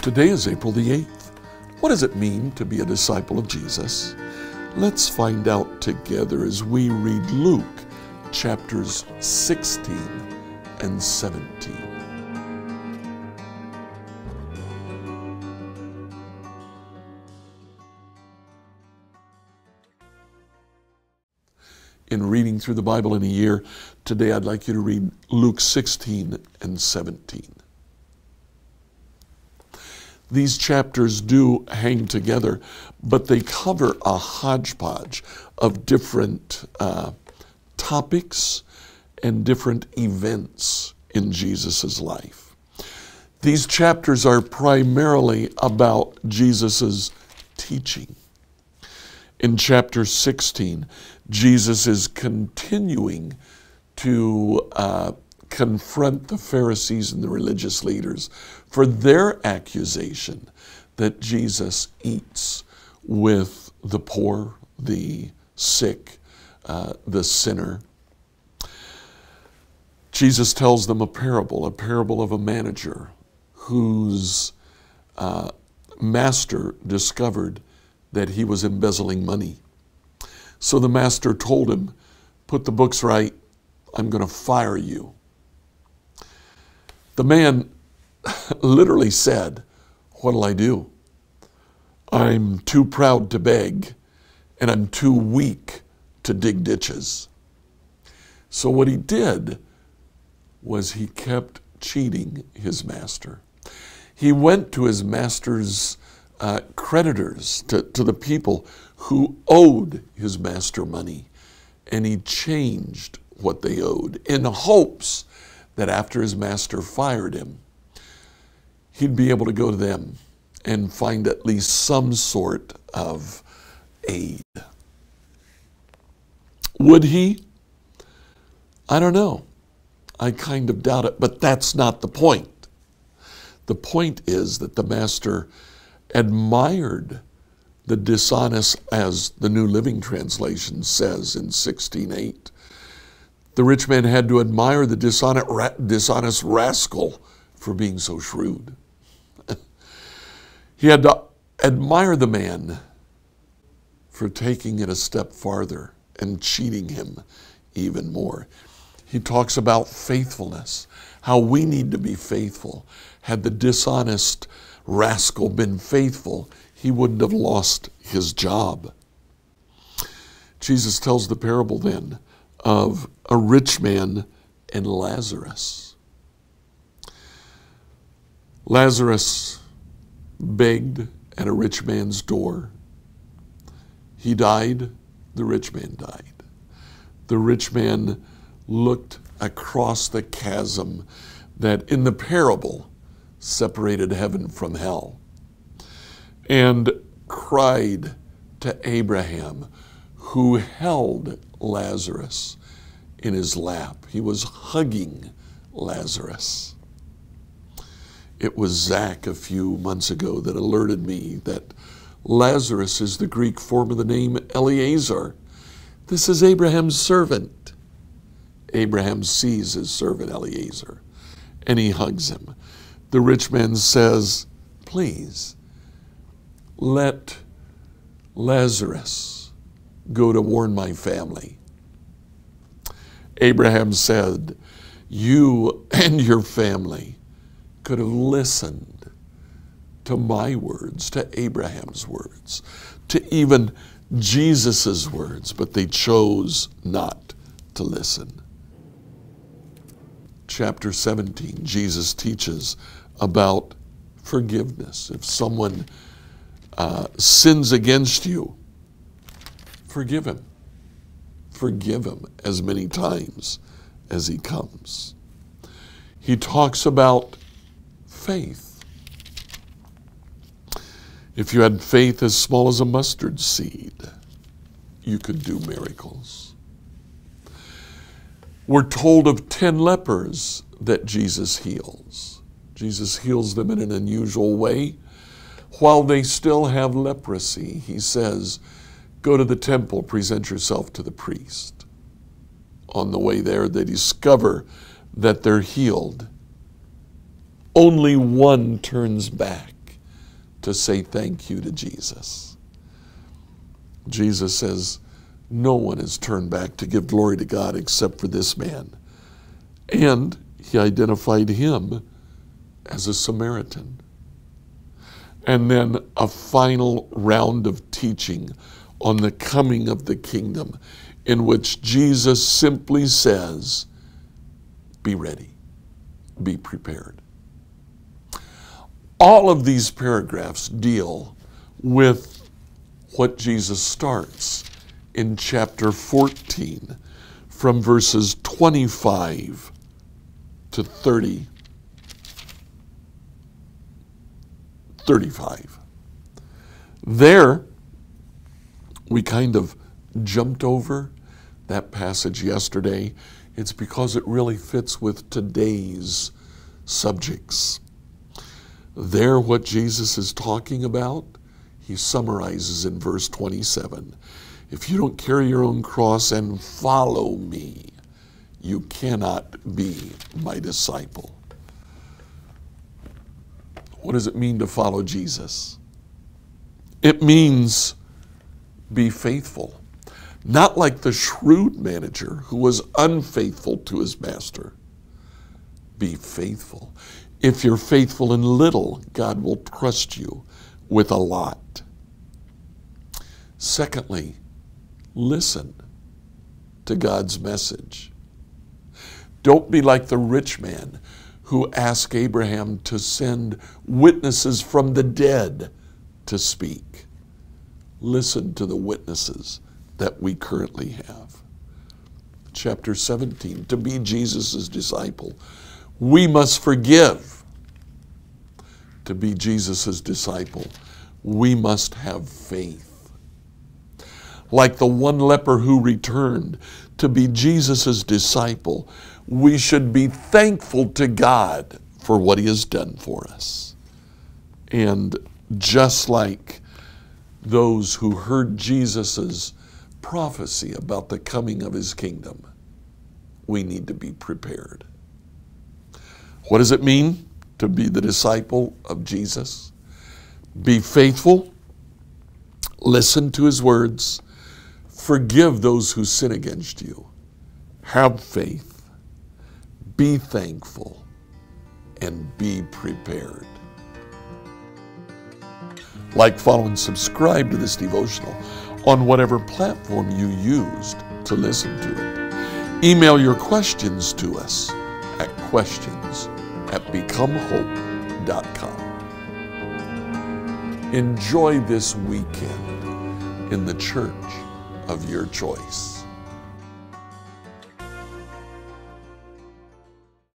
Today is April the 8th. What does it mean to be a disciple of Jesus? Let's find out together as we read Luke chapters 16 and 17. In reading through the Bible in a year, today I'd like you to read Luke 16 and 17. These chapters do hang together, but they cover a hodgepodge of different topics and different events in Jesus' life. These chapters are primarily about Jesus' teaching. In chapter 16, Jesus is continuing to confront the Pharisees and the religious leaders for their accusation that Jesus eats with the poor, the sick, the sinner. Jesus tells them a parable of a manager whose master discovered that he was embezzling money. So the master told him, "Put the books right, I'm going to fire you." The man literally said, "What'll I do? I'm too proud to beg, and I'm too weak to dig ditches." So what he did was he kept cheating his master. He went to his master's creditors, to the people who owed his master money, and he changed what they owed in hopes that after his master fired him, he'd be able to go to them and find at least some sort of aid. Would he? I don't know. I kind of doubt it, but that's not the point. The point is that the master admired the dishonest, as the New Living Translation says in 16:8. The rich man had to admire the dishonest rascal for being so shrewd. He had to admire the man for taking it a step farther and cheating him even more. He talks about faithfulness, how we need to be faithful. Had the dishonest rascal been faithful, he wouldn't have lost his job. Jesus tells the parable then of a rich man and Lazarus. Lazarus begged at a rich man's door. He died, the rich man died. The rich man looked across the chasm that in the parable separated heaven from hell and cried to Abraham, who held Lazarus in his lap. He was hugging Lazarus. It was Zach a few months ago that alerted me that Lazarus is the Greek form of the name Eleazar. This is Abraham's servant. Abraham sees his servant Eleazar and he hugs him. The rich man says, "Please, let Lazarus go to warn my family." Abraham said, "You and your family could have listened to my words, to Abraham's words, to even Jesus' words, but they chose not to listen." Chapter 17, Jesus teaches about forgiveness. If someone sins against you, forgive him. Forgive him as many times as he comes. He talks about faith. If you had faith as small as a mustard seed, you could do miracles. We're told of 10 lepers that Jesus heals. Jesus heals them in an unusual way. While they still have leprosy, he says, "Go to the temple, present yourself to the priest." On the way there, they discover that they're healed. Only one turns back to say thank you to Jesus. Jesus says, no one has turned back to give glory to God except for this man. And he identified him as a Samaritan. And then a final round of teaching on the coming of the kingdom, in which Jesus simply says, be ready, be prepared. All of these paragraphs deal with what Jesus starts in chapter 14 from verses 25 to 35. There, we kind of jumped over that passage yesterday. It's because it really fits with today's subjects. There, what Jesus is talking about, he summarizes in verse 27. If you don't carry your own cross and follow me, you cannot be my disciple. What does it mean to follow Jesus? It means be faithful. Not like the shrewd manager who was unfaithful to his master. Be faithful. If you're faithful in little, God will trust you with a lot. Secondly, listen to God's message. Don't be like the rich man who asked Abraham to send witnesses from the dead to speak. Listen to the witnesses that we currently have. Chapter 17, to be Jesus' disciple, we must forgive. To be Jesus' disciple, we must have faith. Like the one leper who returned, to be Jesus' disciple, we should be thankful to God for what he has done for us. And just like those who heard Jesus' prophecy about the coming of his kingdom, we need to be prepared. What does it mean to be the disciple of Jesus? Be faithful, listen to his words, forgive those who sin against you, have faith, be thankful, and be prepared. Like, follow, and subscribe to this devotional on whatever platform you used to listen to it. Email your questions to us at questions@becomehope.com. Enjoy this weekend in the church of your choice.